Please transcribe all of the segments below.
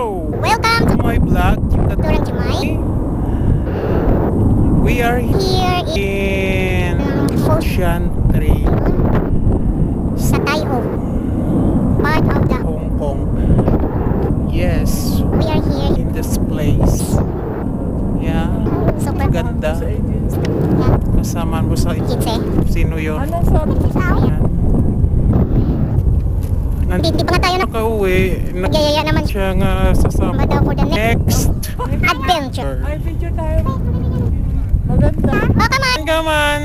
Hello! Welcome To my vlog, Turang Jumay. We are Here in Ocean Trail, sa Taiho, part of the Hong Kong. Yes, we are here. in this place. Yeah, Super ganda. yeah. Kasama mo sa Kitse. sino yun? Ayan. Hindi pa nga tayo Nakauwi. nagyayaya naman Siya nga sasama. daw for the Next adventure. Ay, picture tayo. Maganda. Baka man. Gaman.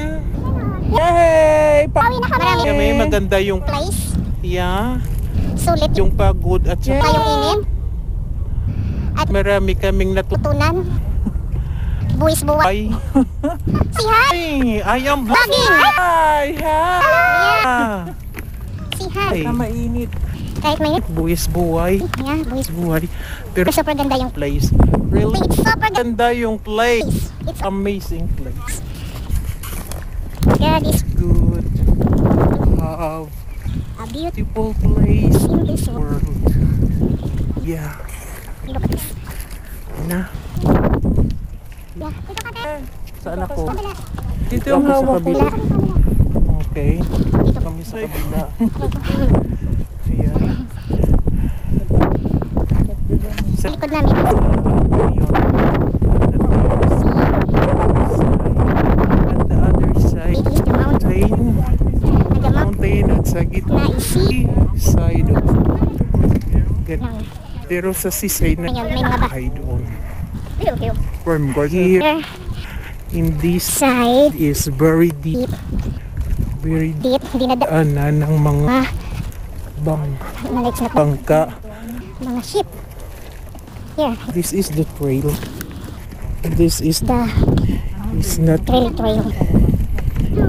Yay! Pawi na kami. Kami maganda yung Place. yeah, Sulit yung pagod at saka tayong init. At marami kaming tutunan. Buwis buway. Ay, Si Hi. I am Vlogging. Hi! Hi! Si Hi. Ay, Na mainit. Kahit mainit. buwis buhay. Yeah, buwis. Buhay. Pero Super ganda yung place. Really It's super ganda. ganda yung place. It's Amazing place. God is Good. Have a beautiful beautiful place in this world. world. Yeah. Look at this. Na. Yeah, dito ka tayo. Saan ako? Kabila. Dito Ako yung sa hawak ko. kabila. Kabila. Okay. Dito. Kami sa kabila. Yeah. Sa likod namin. Ayun. At the other side, Dito is the mountain. mountain. Mountain at sa Na gitna isi. side of Gan- Ng pero sa seaside na Ayun, may mga ay doon. Bilog yun. Here Here, in this side. is very deep. Very Deep. Hindi na daanan ng mga bang Maliks na bangka. mga ship. Here, This is the trail. This is the not trail.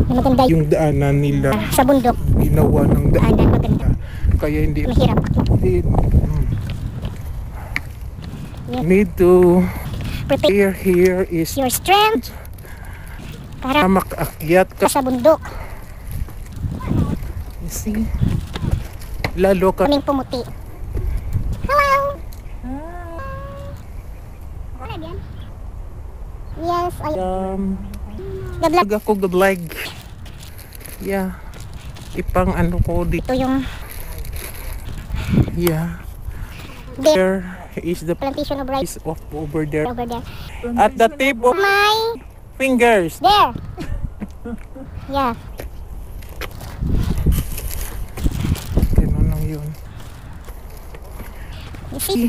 Maganda yung yung daanan nila sa bundok. ginawa ng daan. Daanan maganda. Kaya hindi Mahirap. Yes. need to Prepare here is your strength para makakyat ka. sa bundok. You see? Lalo ka Kaming pumuti. Hello! Wala yan? Yes, I God bless. ako good leg. Yeah. Ipang ano ko dito. Ito yung Yeah. there, There is the plantation of rice piece of over there. over there. At the tip of My, fingers. there! Yeah. Ganun lang yun. You see?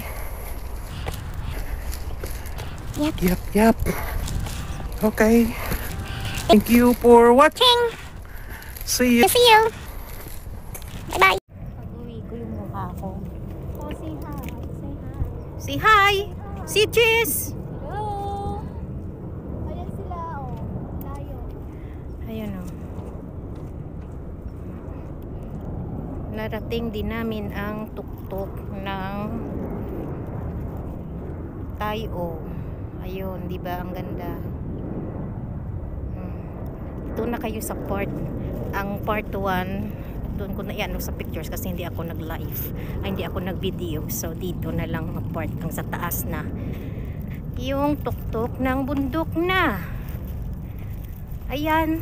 Yep. Okay. Thank you for watching. See you. See you. Bye-bye. Pag-uwi ko yung mukha ko. Oh, say hi. Say hi! Si Jess! Hello! Ayan sila, oh. Layo. Ayan o. Narating din namin ang tuktok ng Taiho. Ayun, di ba ang ganda? Ito na kayo sa ang part 1. Doon ko na yan sa pictures kasi hindi ako nag-live. Hindi ako nag-video. So dito na lang ang part ang sa taas na. Yung tuktok ng bundok na. Ayan.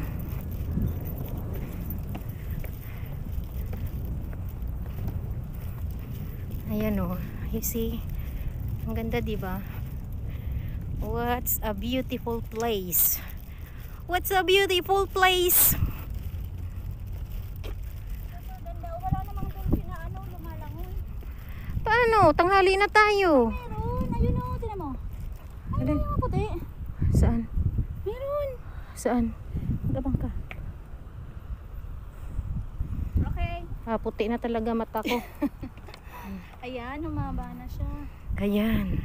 Ayan o. You see? Ang ganda, diba? What's a beautiful place? What's a beautiful place? Wala namang dolphin na lumalangon. Paano? Tanghali na tayo. Meron. Ayun o, tinan mo. Ayun yung mga puti. Saan? Meron. Saan? Gabang ka. Okay. Puti na talaga mata ko. Ayan, humaba na siya. Ayan.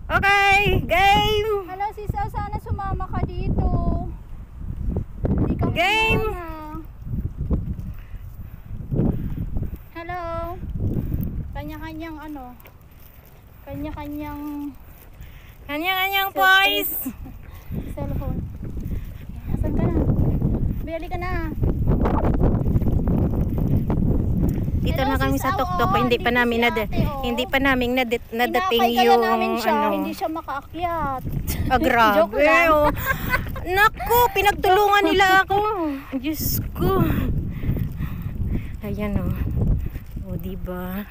Okay, game! Hello, Sisa. Sana sumama ka dito. Hindi ka Game! muna. Hello. Kanya-kanyang Kanyang-kanyang boys! cellphone. Asan ka na? Bili ka na. Nandito Hello, na kami sis sa Au, tuktok. oh, Hindi pa dito namin si ate, oh. hindi pa namin nadating Tinakay kaya yung namin siya, ano. hindi siya makaakyat. Ah, grabe. Joke lang. Oh. Naku, pinagtulungan nila ako. Diyos ko. Ayan oh. Oh, diba?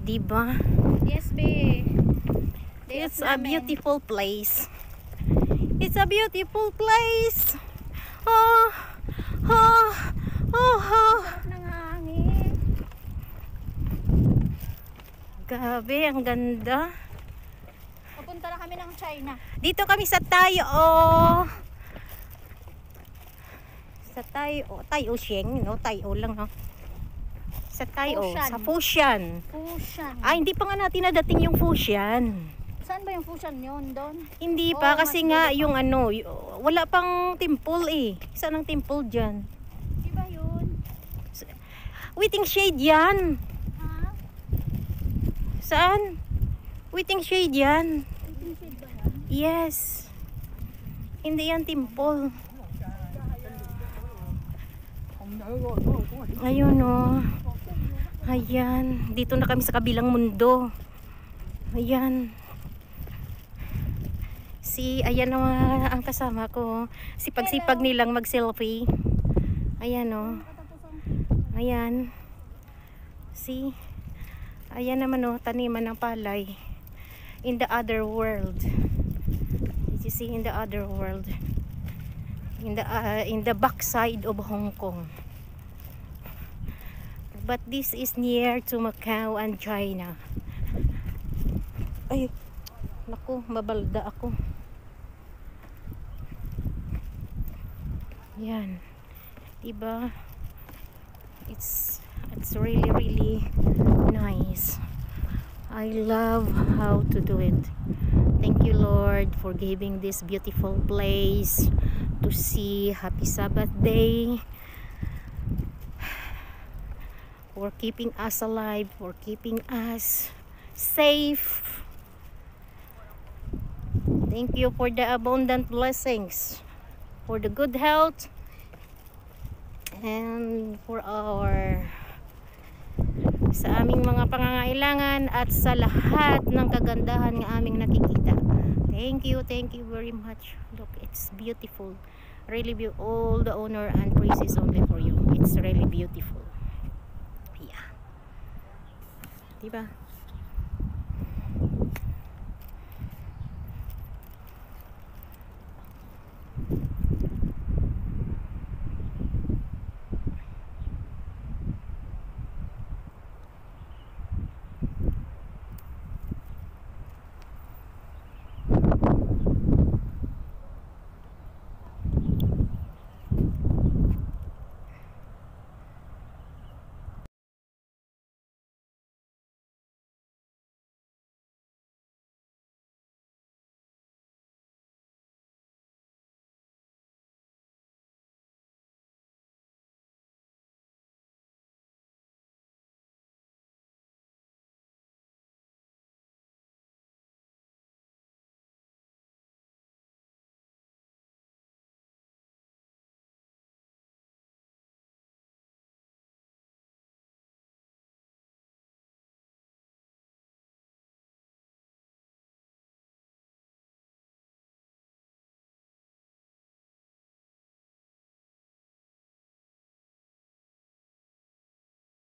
Diba? Yes, be. It's a beautiful place. It's a beautiful place. Oh, oh, oh, oh. Nangangin. Grabe, ang ganda. Papunta na kami ng China. Dito kami sa Tayo. Oh. Sa Tayo. Tayo Sheng, no? Tayo lang, no? Sa Tayo. Fushan. Sa Fushan. Fushan. Ay, hindi pa nga natin nadating yung Fushan. Saan ba yung Fushan yun? Doon? Hindi pa, Oo, kasi mas nga dulo pa. yung ano, wala pang temple eh. Saan ang temple dyan? Di ba yun? Waiting shade yan. Ha? Saan? Waiting shade yan. Waiting shed ba yan? Yes. Hindi yan temple. Ayun oh. Ayan. Dito na kami sa kabilang mundo. Ayan. Ayan ang kasama ko. Sipag-sipag nilang mag-selfie. Ayan oh. Ayan. Ayan naman oh, taniman ng palay. In the other world. Did you see in the other world? In the backside of Hong Kong. But this is near to Macau and China. Ay, naku, mabalda ako. Yan. Diba? It's really nice. I love how to do it. Thank you, Lord, for giving this beautiful place to see. Happy Sabbath day. For keeping us alive, for keeping us safe. Thank you for the abundant blessings, for the good health, and for sa aming mga pangangailangan at sa lahat ng kagandahan ng aming nakikita. Thank you very much. Look, it's beautiful. Really beautiful. All the honor and praise is only for you. It's really beautiful. Yeah. Diba?